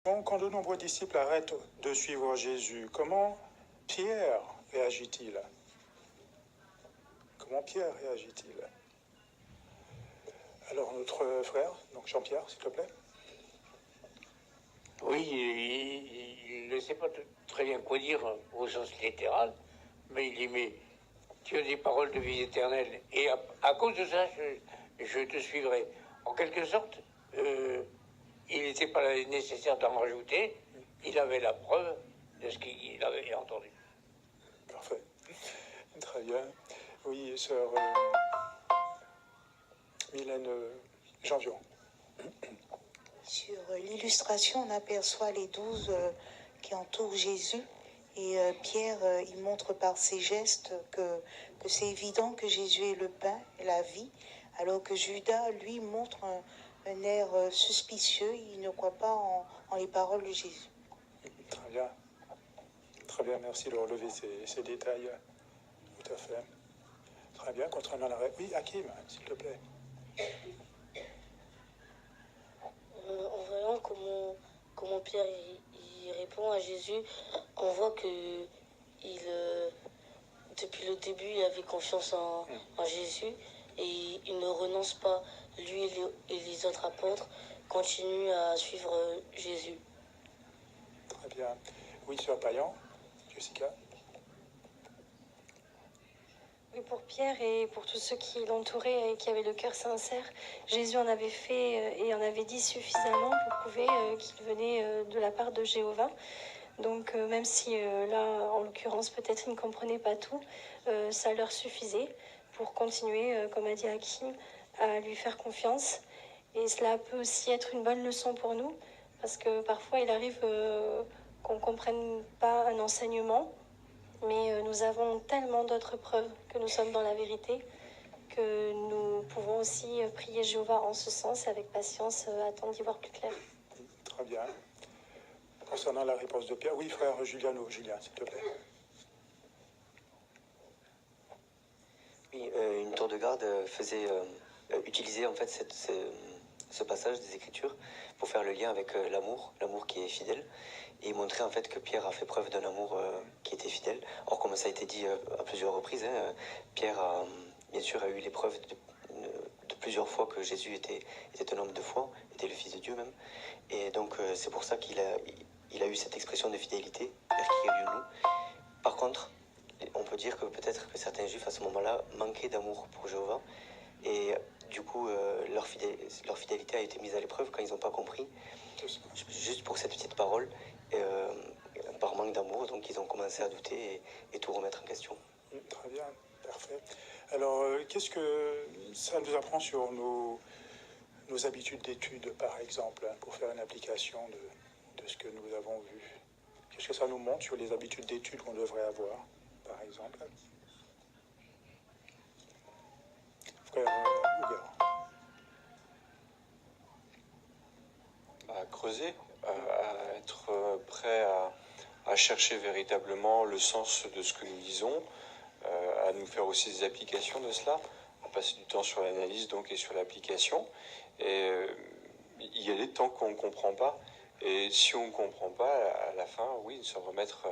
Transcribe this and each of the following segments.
Donc, quand de nombreux disciples arrêtent de suivre Jésus, comment Pierre réagit-il? Comment Pierre réagit-il? Alors, notre frère, donc Jean-Pierre, s'il te plaît. Oui, il ne sait pas très bien quoi dire au sens littéral, mais il dit, mais tu as des paroles de vie éternelle, et à cause de ça, je te suivrai. En quelque sorte, il n'était pas nécessaire d'en rajouter, il avait la preuve de ce qu'il avait entendu. Parfait. Très bien. Oui, sœur Mylène Janvion. Sur l'illustration, on aperçoit les 12 qui entourent Jésus. Et Pierre, il montre par ses gestes que c'est évident que Jésus est le pain et la vie, alors que Judas, lui, montre un air suspicieux. Il ne croit pas en les paroles de Jésus. Très bien. Très bien, merci de relever ces détails. Tout à fait. Très bien, contrairement à la... Oui, Hakim, s'il te plaît. En voyant comment Pierre il répond à Jésus, on voit que depuis le début, il avait confiance en Jésus et il ne renonce pas. Lui et les autres apôtres continuent à suivre Jésus. Très bien. Oui, sœur Payan, Jessica. Oui, pour Pierre et pour tous ceux qui l'entouraient et qui avaient le cœur sincère, Jésus en avait fait et en avait dit suffisamment pour prouver qu'il venait de la part de Jéhovah. Donc même si là, en l'occurrence, peut-être ils ne comprenaient pas tout, ça leur suffisait pour continuer, comme a dit Hakim, à lui faire confiance. Et cela peut aussi être une bonne leçon pour nous, parce que parfois il arrive qu'on ne comprenne pas un enseignement, mais nous avons tellement d'autres preuves que nous sommes dans la vérité que nous pouvons aussi prier Jéhovah en ce sens, avec patience, attendre d'y voir plus clair. Très bien. Concernant la réponse de Pierre, oui, frère Juliano, Julien, s'il te plaît. Oui, une tour de garde utilisait en fait ce passage des Écritures pour faire le lien avec l'amour qui est fidèle, et montrer en fait que Pierre a fait preuve d'un amour qui était fidèle. Or, comme ça a été dit à plusieurs reprises, Pierre a, bien sûr, a eu les preuves de plusieurs fois que Jésus était un homme de foi, était le Fils de Dieu même, et donc c'est pour ça qu'il a eu cette expression de fidélité vers qui est nous. Par contre, on peut dire que peut-être que certains juifs à ce moment-là manquaient d'amour pour Jéhovah, et du coup leur fidélité a été mise à l'épreuve quand ils n'ont pas compris, juste pour cette petite parole, par manque d'amour, donc ils ont commencé à douter et tout remettre en question. Très bien, parfait. Alors, qu'est-ce que ça nous apprend sur nos habitudes d'études, par exemple, pour faire une application de ce que nous avons vu? Qu'est-ce que ça nous montre sur les habitudes d'études qu'on devrait avoir, par exemple? Frère Hougard. À creuser, à être prêt à chercher véritablement le sens de ce que nous disons, à nous faire aussi des applications de cela, à passer du temps sur l'analyse donc et sur l'application, et y aller tant qu'on ne comprend pas, et si on ne comprend pas, à la fin, oui, s'en remettre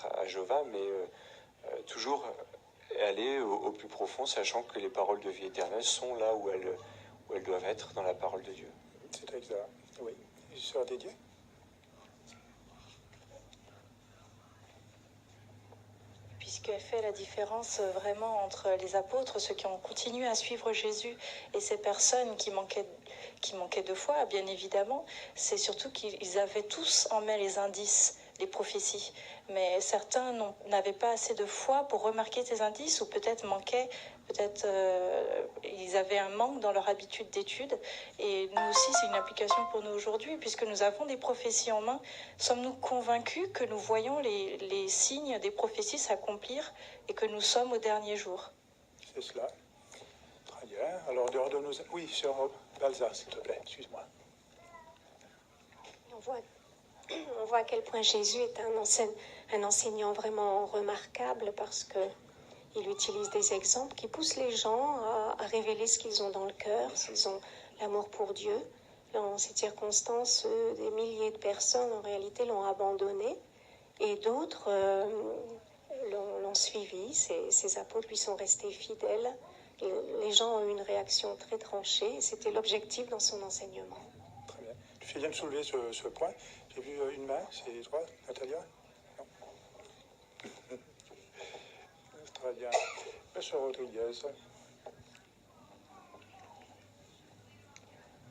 à Jéhovah, mais toujours aller au plus profond, sachant que les paroles de vie éternelle sont là où elles doivent être dans la parole de Dieu. C'est exact, oui. Sœur Dédié. Puisqu'elle fait la différence vraiment entre les apôtres, ceux qui ont continué à suivre Jésus, et ces personnes qui manquaient de foi, bien évidemment, c'est surtout qu'ils avaient tous en main les indices, les prophéties. Mais certains n'avaient pas assez de foi pour remarquer ces indices, ou peut-être ils avaient un manque dans leur habitude d'étude. Et nous aussi, c'est une application pour nous aujourd'hui, puisque nous avons des prophéties en main. Sommes-nous convaincus que nous voyons les signes des prophéties s'accomplir et que nous sommes au dernier jour? C'est cela. Très bien. Alors, dehors de nos... Oui, sœur Balza, s'il te plaît, excuse-moi. On voit à quel point Jésus est un enseignant vraiment remarquable, parce qu'il utilise des exemples qui poussent les gens à révéler ce qu'ils ont dans le cœur, s'ils ont l'amour pour Dieu. En ces circonstances, des milliers de personnes en réalité l'ont abandonné et d'autres l'ont suivi. Ces apôtres lui sont restés fidèles. Et les gens ont eu une réaction très tranchée et c'était l'objectif dans son enseignement. Très bien. Tu fais bien de soulever ce point. J'ai vu une main, c'est toi, Natalia? Non. Très bien. Monsieur Rodriguez.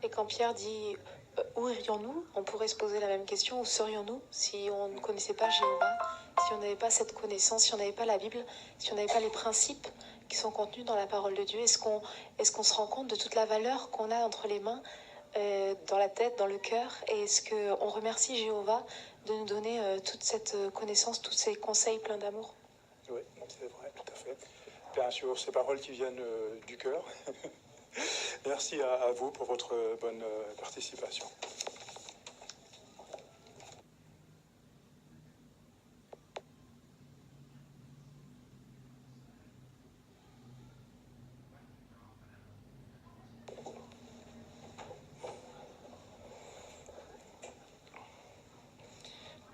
Et quand Pierre dit où irions-nous, on pourrait se poser la même question, où serions-nous si on ne connaissait pas Jéhovah, si on n'avait pas cette connaissance, si on n'avait pas la Bible, si on n'avait pas les principes qui sont contenus dans la parole de Dieu? Est-ce qu'on se rend compte de toute la valeur qu'on a entre les mains, dans la tête, dans le cœur? Et est-ce qu'on remercie Jéhovah de nous donner toute cette connaissance, tous ces conseils pleins d'amour? Oui, c'est vrai, tout à fait. Bien sûr, ces paroles qui viennent du cœur. Merci à vous pour votre bonne participation.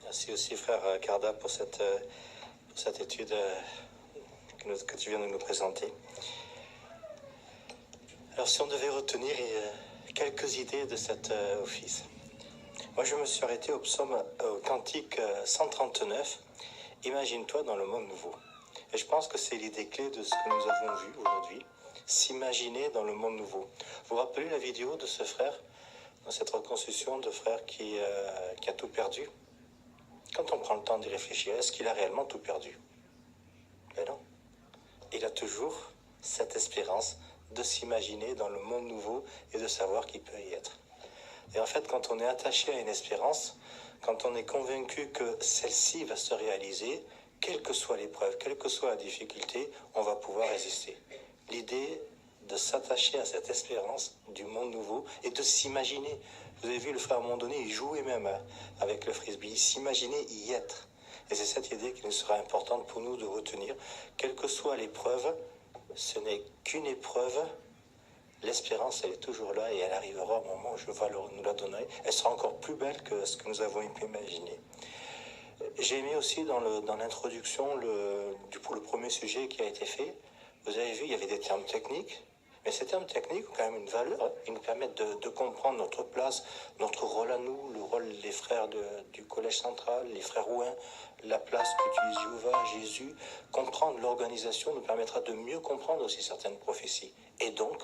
Merci aussi, frère Carda, pour cette étude que tu viens de nous présenter. Alors, si on devait retenir quelques idées de cet office, moi je me suis arrêté au cantique 139, Imagine-toi dans le monde nouveau. Et je pense que c'est l'idée clé de ce que nous avons vu aujourd'hui, s'imaginer dans le monde nouveau. Vous vous rappelez la vidéo de ce frère, dans cette reconstruction de frère qui a tout perdu? Quand on prend le temps d'y réfléchir, est-ce qu'il a réellement tout perdu? Ben non. Il a toujours cette espérance de s'imaginer dans le monde nouveau et de savoir qu'il peut y être. Et en fait, quand on est attaché à une espérance, quand on est convaincu que celle-ci va se réaliser, quelle que soit l'épreuve, quelle que soit la difficulté, on va pouvoir résister. L'idée de s'attacher à cette espérance du monde nouveau et de s'imaginer. Vous avez vu, le frère à un moment donné, il jouait même avec le frisbee, il s'imaginait y être. Et c'est cette idée qui nous sera importante pour nous de retenir. Quelle que soit l'épreuve, ce n'est qu'une épreuve. L'espérance, elle est toujours là et elle arrivera au moment où je vais nous la donner. Elle sera encore plus belle que ce que nous avons pu imaginer. J'ai aimé aussi dans l'introduction pour le premier sujet qui a été fait. Vous avez vu, il y avait des termes techniques. Mais ces termes techniques ont quand même une valeur. Ils nous permettent de comprendre notre place, notre rôle à nous, le rôle des frères du collège central, les frères Ouin, la place qu'utilise Jéhovah, Jésus. Comprendre l'organisation nous permettra de mieux comprendre aussi certaines prophéties. Et donc,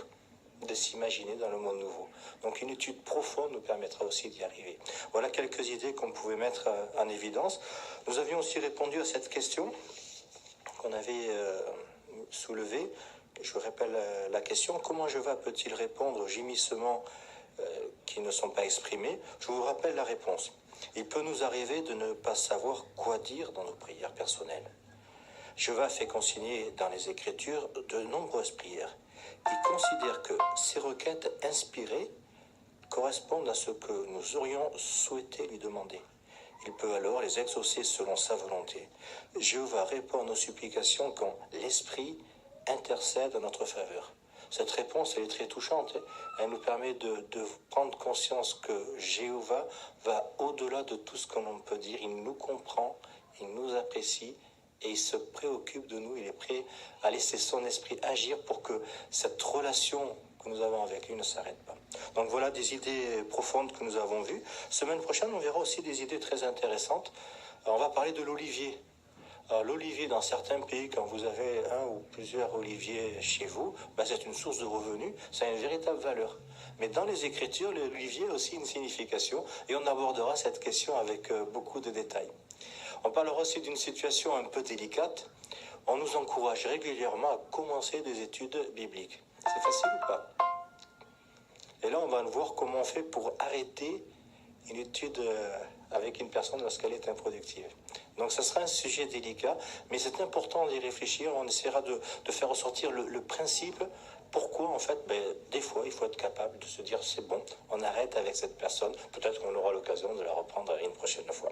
de s'imaginer dans le monde nouveau. Donc une étude profonde nous permettra aussi d'y arriver. Voilà quelques idées qu'on pouvait mettre en évidence. Nous avions aussi répondu à cette question qu'on avait soulevée. Je vous rappelle la question, comment Jéhovah peut-il répondre aux gémissements qui ne sont pas exprimés? Je vous rappelle la réponse. Il peut nous arriver de ne pas savoir quoi dire dans nos prières personnelles. Jéhovah fait consigner dans les Écritures de nombreuses prières. Il considère que ces requêtes inspirées correspondent à ce que nous aurions souhaité lui demander. Il peut alors les exaucer selon sa volonté. Jéhovah répond à nos supplications quand l'Esprit intercède en notre faveur. Cette réponse, elle est très touchante. Elle nous permet de prendre conscience que Jéhovah va au-delà de tout ce que l'on peut dire. Il nous comprend, il nous apprécie et il se préoccupe de nous. Il est prêt à laisser son esprit agir pour que cette relation que nous avons avec lui ne s'arrête pas. Donc voilà des idées profondes que nous avons vues. Semaine prochaine, on verra aussi des idées très intéressantes. Alors, on va parler de l'olivier. L'olivier, dans certains pays, quand vous avez un ou plusieurs oliviers chez vous, c'est une source de revenus, ça a une véritable valeur. Mais dans les Écritures, l'olivier a aussi une signification, et on abordera cette question avec beaucoup de détails. On parlera aussi d'une situation un peu délicate. On nous encourage régulièrement à commencer des études bibliques. C'est facile ou pas? Et là, on va voir comment on fait pour arrêter une étude avec une personne lorsqu'elle est improductive. Donc ça sera un sujet délicat, mais c'est important d'y réfléchir. On essaiera de faire ressortir le principe. Pourquoi, en fait, des fois, il faut être capable de se dire, c'est bon, on arrête avec cette personne. Peut-être qu'on aura l'occasion de la reprendre une prochaine fois.